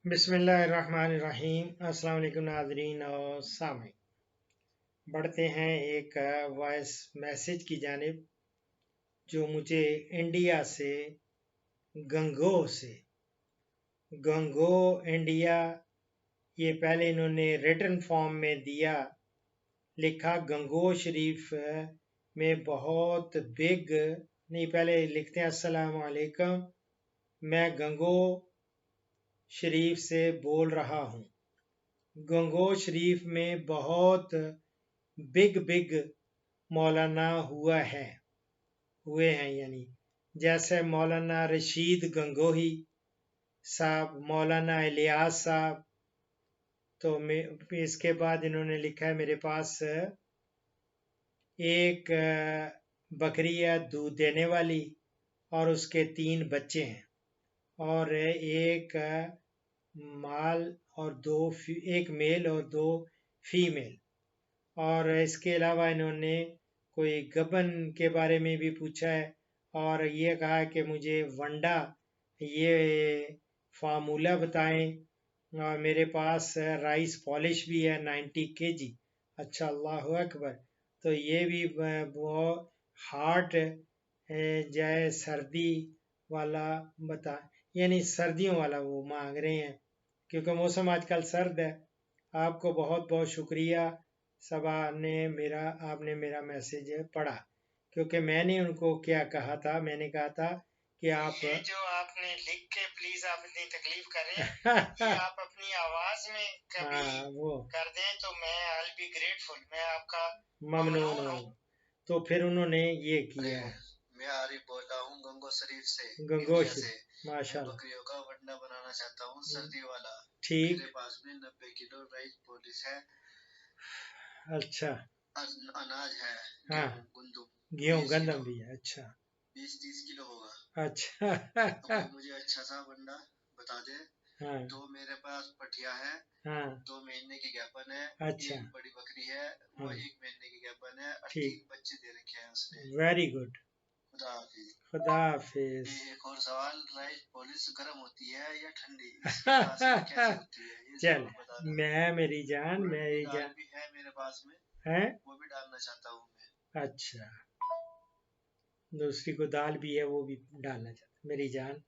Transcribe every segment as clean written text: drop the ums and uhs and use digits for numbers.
बिस्मिल्लाहिर्रहमानिर्रहीम। अस्सलाम वालेकुम नाज़रीन और सामीन। बढ़ते हैं एक वॉइस मैसेज की जानिब जो मुझे इंडिया से गंगो इंडिया, ये पहले इन्होंने रिटन फॉर्म में दिया, लिखा गंगो शरीफ में बहुत बिग नहीं, पहले लिखते हैं अस्सलाम वालेकुम, मैं गंगो शरीफ से बोल रहा हूँ। गंगो शरीफ में बहुत बिग मौलाना हुए हैं, यानी जैसे मौलाना रशीद गंगोही साहब, मौलाना इलियास साहब। तो इसके बाद इन्होंने लिखा है मेरे पास एक बकरी है दूध देने वाली और उसके 3 बच्चे हैं और एक मेल और 2 फीमेल। और इसके अलावा इन्होंने कोई गबन के बारे में भी पूछा है और ये कहा कि मुझे वंडा ये फार्मूला बताएं। और मेरे पास राइस पॉलिश भी है 90 kg। अच्छा, अल्लाह अकबर। तो ये भी बहुत हार्ट जाए सर्दी वाला बता, यानी सर्दियों वाला वो मांग रहे हैं क्योंकि मौसम आजकल सर्द है। आपको बहुत बहुत शुक्रिया सबा ने आपने मेरा मैसेज पढ़ा, क्योंकि मैंने उनको क्या कहा था, मैंने कहा था कि आप ये जो आपने लिख के प्लीज आप इतनी तकलीफ कर रहे हैं ये आप अपनी आवाज में कभी वो कर दें तो मैं आई बी ग्रेटफुल, मैं आपका ममनून हूँ। तो फिर उन्होंने ये किया है। मैं आरिफ बोल रहा हूँ गंगो शरीफ से, गंगो इंडिया शरीफ, से। माशाल्लाह। मैं बकरियों का वंडा बनाना चाहता हूँ, सर्दी वाला। ठीक। मेरे पास में 90 किलो राइस पॉलिश है। अच्छा। अनाज है। हाँ, गेहूं गंदम भी है। अच्छा, 20-30 किलो होगा। अच्छा। तो कोई मुझे अच्छा सा वंडा बता दे। हाँ, तो मेरे पास पठिया है। हाँ, 2 महीने की ज्ञापन है। अच्छा। एक बड़ी बकरी है, वो हाँ, 1 महीने की ज्ञापन है और ठीक। 3 बच्चे दे रखे हैं उसने। Very good. खुदा हाफिज। खुदा हाफिज। एक और सवाल, राइस पॉलिश गर्म होती है या ठंडी? इसकी तासीर कैसी होती है ये चल, जरूर बताना। मेरी जान भी है मेरे पास में, है। वो भी डालना चाहता हूँ मैं। अच्छा, दूसरी को दाल भी है, वो भी डालना चाहता मेरी जान।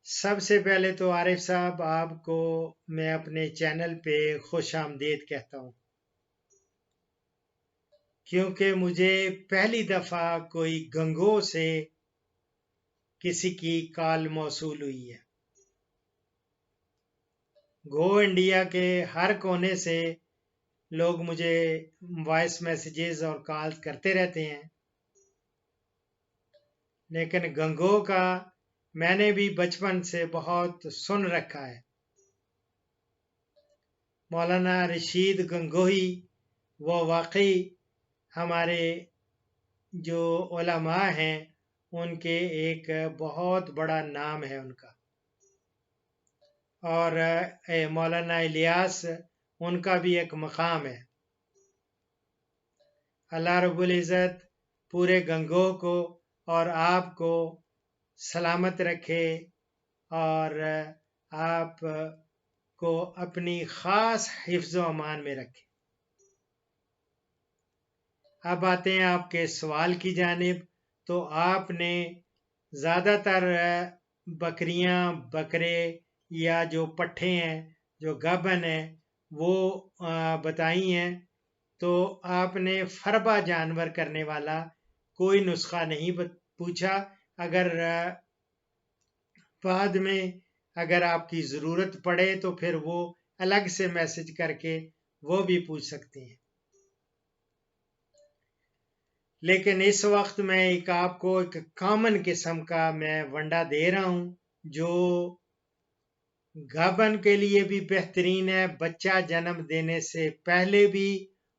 सबसे पहले तो आरिफ साहब, आपको मैं अपने चैनल पे खुश आमदीद कहता हूँ, क्योंकि मुझे पहली दफा कोई गंगो से किसी की कॉल मौसूल हुई है। गो इंडिया के हर कोने से लोग मुझे वॉइस मैसेजेस और कॉल्स करते रहते हैं, लेकिन गंगो का मैंने भी बचपन से बहुत सुन रखा है। मौलाना रशीद गंगोही वो वाकई हमारे जो उलमा हैं उनके एक बहुत बड़ा नाम है उनका। और मौलाना इलियास, उनका भी एक मकाम है। अल्लाह रब्बुल इज़्ज़त पूरे गंगोह को और आपको सलामत रखे और आप को अपनी ख़ास हिफ्ज़ व अमान में रखे। अब आते हैं आपके सवाल की जानिब। तो आपने ज़्यादातर बकरियां, बकरे या जो पट्ठे हैं, जो गाभन है, वो बताई हैं। तो आपने फरबा जानवर करने वाला कोई नुस्खा नहीं पूछा। अगर बाद में अगर आपकी ज़रूरत पड़े तो फिर वो अलग से मैसेज करके वो भी पूछ सकते हैं। लेकिन इस वक्त मैं आपको एक कॉमन किस्म का मैं वंडा दे रहा हूँ जो गाभन के लिए भी बेहतरीन है, बच्चा जन्म देने से पहले भी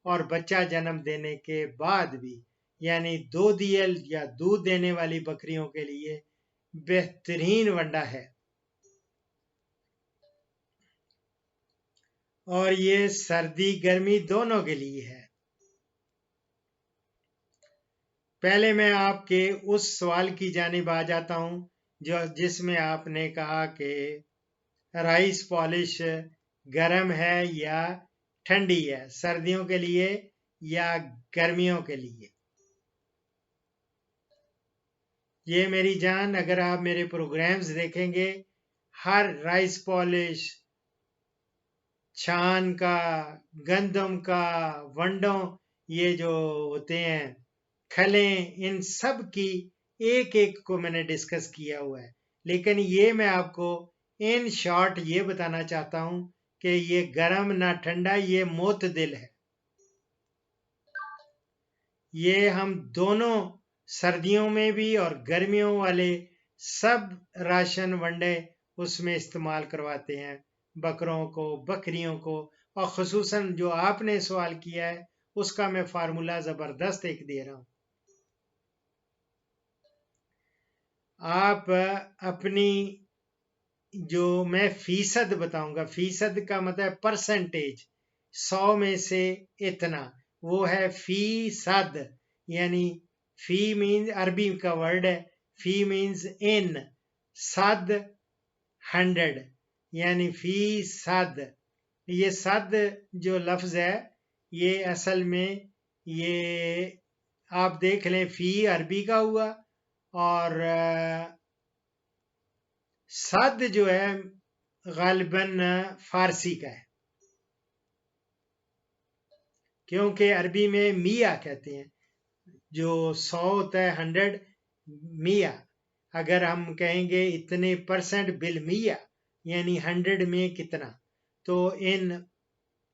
और बच्चा जन्म देने के बाद भी, यानी 2 दियल या दूध देने वाली बकरियों के लिए बेहतरीन वंडा है। और ये सर्दी गर्मी दोनों के लिए है। पहले मैं आपके उस सवाल की जानिब आ जाता हूँ जो जिसमें आपने कहा कि राइस पॉलिश गर्म है या ठंडी है, सर्दियों के लिए या गर्मियों के लिए। ये मेरी जान, अगर आप मेरे प्रोग्राम्स देखेंगे, हर राइस पॉलिश, छान का, गंदम का, वंडों, ये जो होते हैं खलें, इन सब की एक एक को मैंने डिस्कस किया हुआ है। लेकिन ये मैं आपको इन शॉर्ट ये बताना चाहता हूं कि ये गर्म ना ठंडा, ये मोतदिल है। ये हम दोनों सर्दियों में भी और गर्मियों वाले सब राशन वंडे उसमें इस्तेमाल करवाते हैं, बकरों को, बकरियों को। और ख़ुसूसन जो आपने सवाल किया है उसका मैं फार्मूला ज़बरदस्त एक दे रहा हूं। आप अपनी, जो मैं फीसद बताऊंगा, फीसद का मतलब परसेंटेज, 100 में से इतना, वो है फीसद। यानी फी मीन्स अरबी का वर्ड है, फी मीन्स इन, सद 100, यानी फीसद। ये सद जो लफ्ज है, ये असल में ये आप देख लें, फी अरबी का हुआ और सद जो है गालिबन फारसी का है, क्योंकि अरबी में मिया कहते हैं। जो 100 होता है 100, मिया। अगर हम कहेंगे इतने परसेंट बिल मिया, यानी 100 में कितना, तो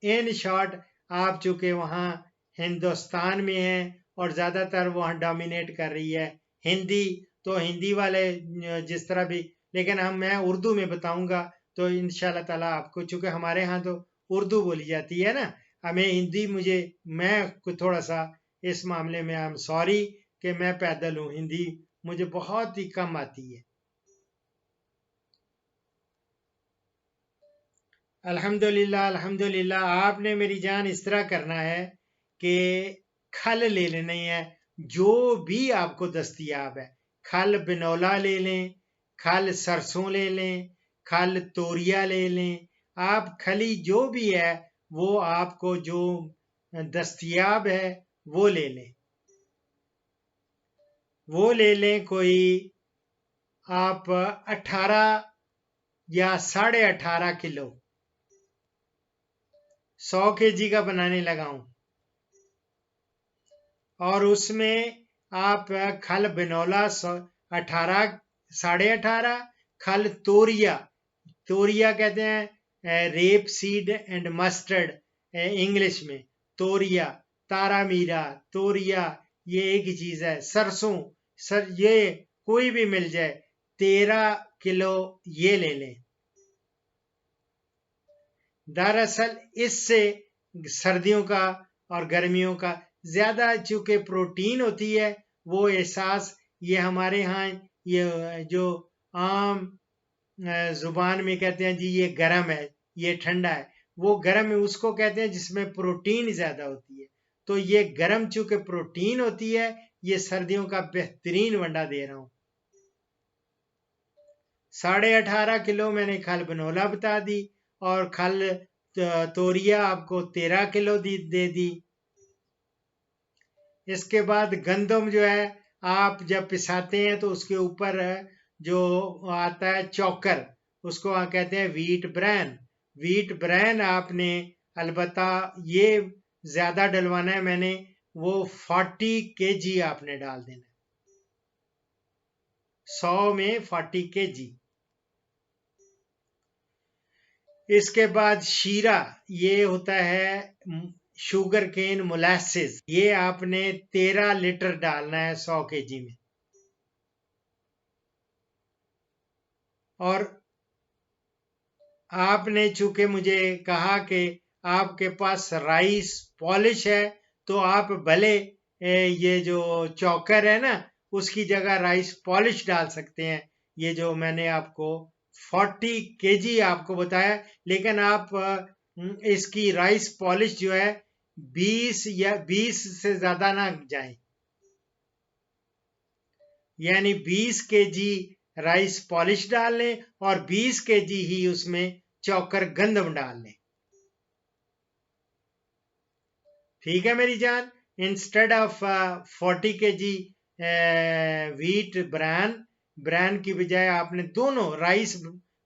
इन शॉर्ट आप चूंकि वहाँ हिंदुस्तान में हैं और ज़्यादातर वहाँ डोमिनेट कर रही है हिंदी, तो हिंदी वाले जिस तरह भी, लेकिन मैं उर्दू में बताऊंगा तो इंशाल्लाह ताला आपको, चूंकि हमारे यहाँ तो उर्दू बोली जाती है ना, हमें हिंदी, मैं थोड़ा सा इस मामले में आई एम सॉरी कि मैं पैदल हूँ, हिंदी मुझे बहुत ही कम आती है। अल्हम्दुलिल्लाह, अल्हम्दुलिल्लाह। आपने मेरी जान इस तरह करना है कि खल ले लेने हैं, जो भी आपको दस्तयाब है। खल बिनौला ले लें, खल सरसों ले लें, खल तोरिया ले लें। आप खली जो भी है वो आपको जो दस्तयाब है वो ले लें, वो ले लें। कोई आप 18 या 18.5 किलो, 100 kg का बनाने लगा हूं। और उसमें आप खल बिनौला 18, 18.5, खल तोरिया, तोरिया कहते हैं rape seed and mustard English में, तोरिया, तारा मीरा, तोरिया, ये एक ही चीज है। सरसों, ये कोई भी मिल जाए, 13 किलो ये ले लें। दरअसल इससे सर्दियों का और गर्मियों का ज्यादा चूंकि प्रोटीन होती है, वो एहसास ये हमारे यहाँ, ये जो आम जुबान में कहते हैं जी ये गर्म है, ये ठंडा है, वो गर्म है उसको कहते हैं जिसमें प्रोटीन ज्यादा होती है। तो ये गर्म चूंकि प्रोटीन होती है, ये सर्दियों का बेहतरीन वंडा दे रहा हूं। 18.5 किलो मैंने खल बनोला बता दी, और खल तोरिया आपको 13 किलो दे दी। इसके बाद गंदम जो है, आप जब पिसाते हैं तो उसके ऊपर जो आता है चौकर, उसको कहते हैं व्हीट ब्रैन। व्हीट ब्रैन आपने अलबत्ता ये ज्यादा डलवाना है, मैंने वो 40 kg आपने डाल देना, 100 में 40 kg। इसके बाद शीरा, ये होता है शुगर केन मोलासिस, ये आपने 13 लीटर डालना है 100 kg में। और आपने चूंकि मुझे कहा कि आपके पास राइस पॉलिश है, तो आप भले ये जो चौकर है ना, उसकी जगह राइस पॉलिश डाल सकते हैं। ये जो मैंने आपको 40 kg आपको बताया, लेकिन आप इसकी राइस पॉलिश जो है 20 या 20 से ज्यादा ना जाए, यानी 20 kg राइस पॉलिश डाल लें और 20 kg ही उसमें चौकर गंदम डाल लें। ठीक है मेरी जान, instead of 40 kg wheat bran की बजाय आपने दोनों राइस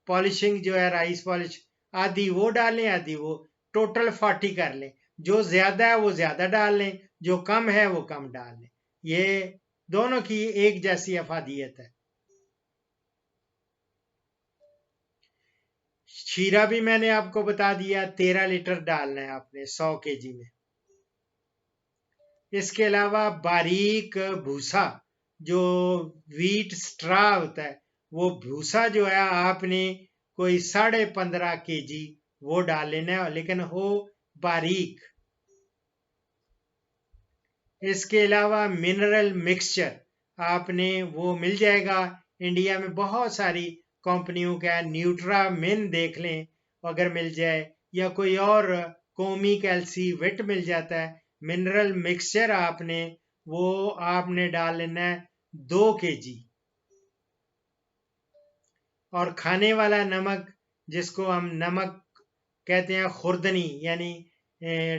पॉलिशिंग जो है, राइस पॉलिश आधी वो डालें आधी वो, टोटल 40 कर लें। जो ज्यादा है वो ज्यादा डाल लें, जो कम है वो कम डाल लें। ये दोनों की एक जैसी अफादियत है। शीरा भी मैंने आपको बता दिया, 13 लीटर डालना है आपने 100 kg में। इसके अलावा बारीक भूसा जो व्हीट स्ट्रा होता है, वो भूसा जो है आपने कोई 15.5 kg वो डाल लेना है, लेकिन हो बारीक। इसके अलावा मिनरल मिक्सचर आपने वो मिल जाएगा, इंडिया में बहुत सारी कंपनियों का, न्यूट्रामिन देख लें अगर मिल जाए, या कोई और कोमी कैल्सी विट मिल जाता है। मिनरल मिक्सचर आपने डाल लेना है 2 kg। और खाने वाला नमक जिसको हम नमक कहते हैं खुर्दनी, यानी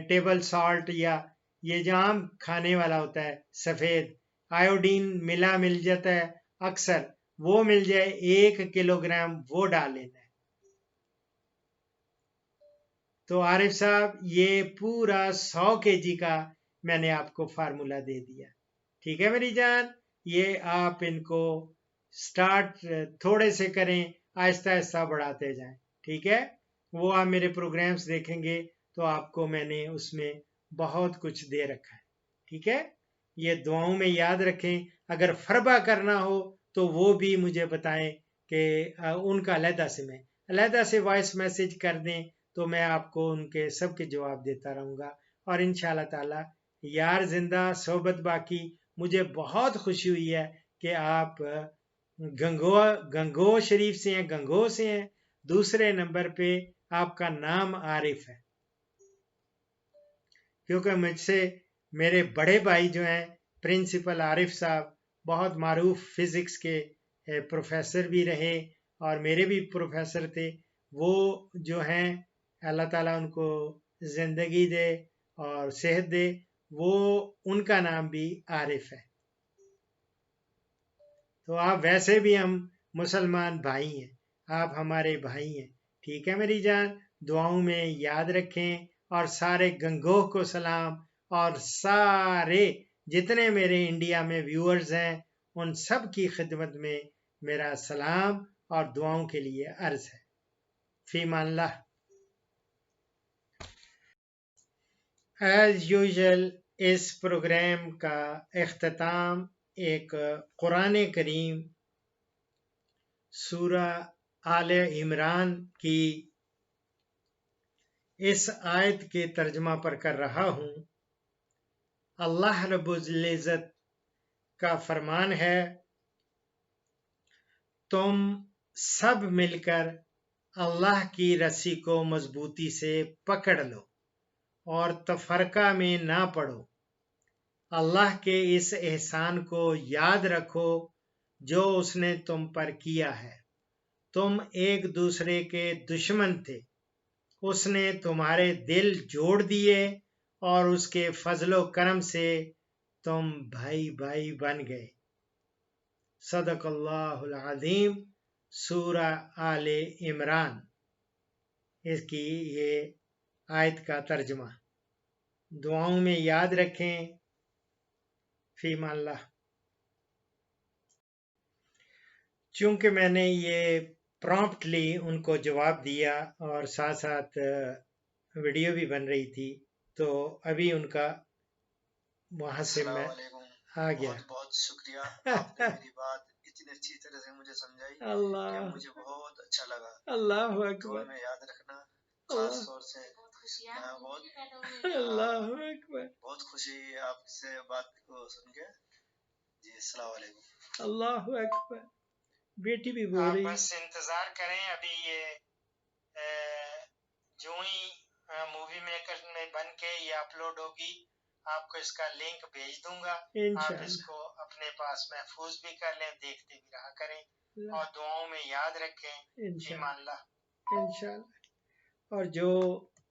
टेबल सॉल्ट, या ये जो आम खाने वाला होता है सफेद, आयोडीन मिल जाता है अक्सर, वो मिल जाए 1 किलोग्राम, वो डाल लेना है। तो आरिफ साहब ये पूरा 100 kg का मैंने आपको फार्मूला दे दिया। ठीक है मेरी जान, ये आप इनको स्टार्ट थोड़े से करें, आहिस्ता आहिस्ता बढ़ाते जाएं। ठीक है, वो आप मेरे प्रोग्राम्स देखेंगे तो आपको मैंने उसमें बहुत कुछ दे रखा है। ठीक है, ये दुआओं में याद रखें। अगर फरबा करना हो तो वो भी मुझे बताएं कि उनका अलहदा से वॉइस मैसेज कर दें, तो मैं आपको उनके सबके जवाब देता रहूँगा। और इंशाल्लाह ताला यार जिंदा सोबत बाकी, मुझे बहुत खुशी हुई है कि आप गंगोह शरीफ से हैं, गंगोह से हैं। दूसरे नंबर पे आपका नाम आरिफ है, क्योंकि मुझसे मेरे बड़े भाई जो हैं प्रिंसिपल आरिफ साहब, बहुत मारूफ फिजिक्स के प्रोफेसर भी रहे और मेरे भी प्रोफेसर थे। वो जो हैं, अल्लाह ताला उनको जिंदगी दे और सेहत दे, वो उनका नाम भी आरिफ है। तो आप वैसे भी हम मुसलमान भाई हैं, आप हमारे भाई हैं। ठीक है मेरी जान, दुआओं में याद रखें। और सारे गंगोह को सलाम, और सारे जितने मेरे इंडिया में व्यूअर्स हैं उन सब की खिदमत में मेरा सलाम और दुआओं के लिए अर्ज है। फीमानल्लाह। एज यूजुअल इस प्रोग्राम का इख्तिताम एक कुरान करीम सूरा आले इमरान की इस आयत के तर्जमा पर कर रहा हूं। अल्लाह रब्बुल इज़्ज़त का फरमान है, तुम सब मिलकर अल्लाह की रस्सी को मजबूती से पकड़ लो और तफरका में ना पड़ो। अल्लाह के इस एहसान को याद रखो जो उसने तुम पर किया है। तुम एक दूसरे के दुश्मन थे, उसने तुम्हारे दिल जोड़ दिए और उसके फजलो करम से तुम भाई भाई बन गए। सदक़ल्लाहुल अज़ीम। सूरा आले इमरान, इसकी ये आयत का तर्जुमा। दुआओं में याद रखें। फीमाल्लाह। चूंकि मैंने ये प्रॉम्प्टली उनको जवाब दिया और साथ साथ वीडियो भी बन रही थी, तो अभी उनका वहां से मैं आ गया। बहुत बहुत शुक्रिया, आपने मेरी बात इतनी अच्छी तरह से मुझे समझाई कि मुझे बहुत अच्छा लगा। अल्लाह तो अकबर। में याद रखना, खास तौर से अल्लाह अकबर। बहुत खुशी आपसे बात को सुन के। जी अस्सलाम वालेकुम। अल्लाह अकबर। बेटी भी बोल रही है। बस इंतजार करें, अभी ये जो ही मूवी मेकर में बन के ये अपलोड होगी, आपको इसका लिंक भेज दूंगा। आप इसको अपने पास महफूज भी कर लें, देखते भी रहा करें। और दुआओं में याद रखें इंशाअल्लाह इंशाअल्लाह। और जो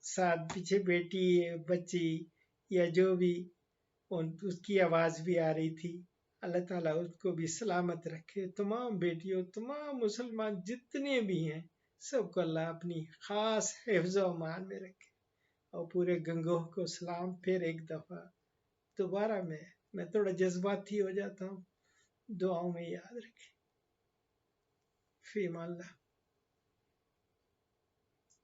साथ पीछे बेटी बच्ची या जो भी उसकी आवाज़ भी आ रही थी, अल्लाह ताला उसको भी सलामत रखे। तमाम बेटियों, तमाम मुसलमान जितने भी हैं, सबको अल्लाह अपनी ख़ास हिफ्ज़ व अमान में रखे। और पूरे गंगोह को सलाम। फिर एक दफ़ा दोबारा मैं थोड़ा जज्बाती हो जाता हूँ, दुआओं में याद रखें। फ़ी अमान अल्लाह।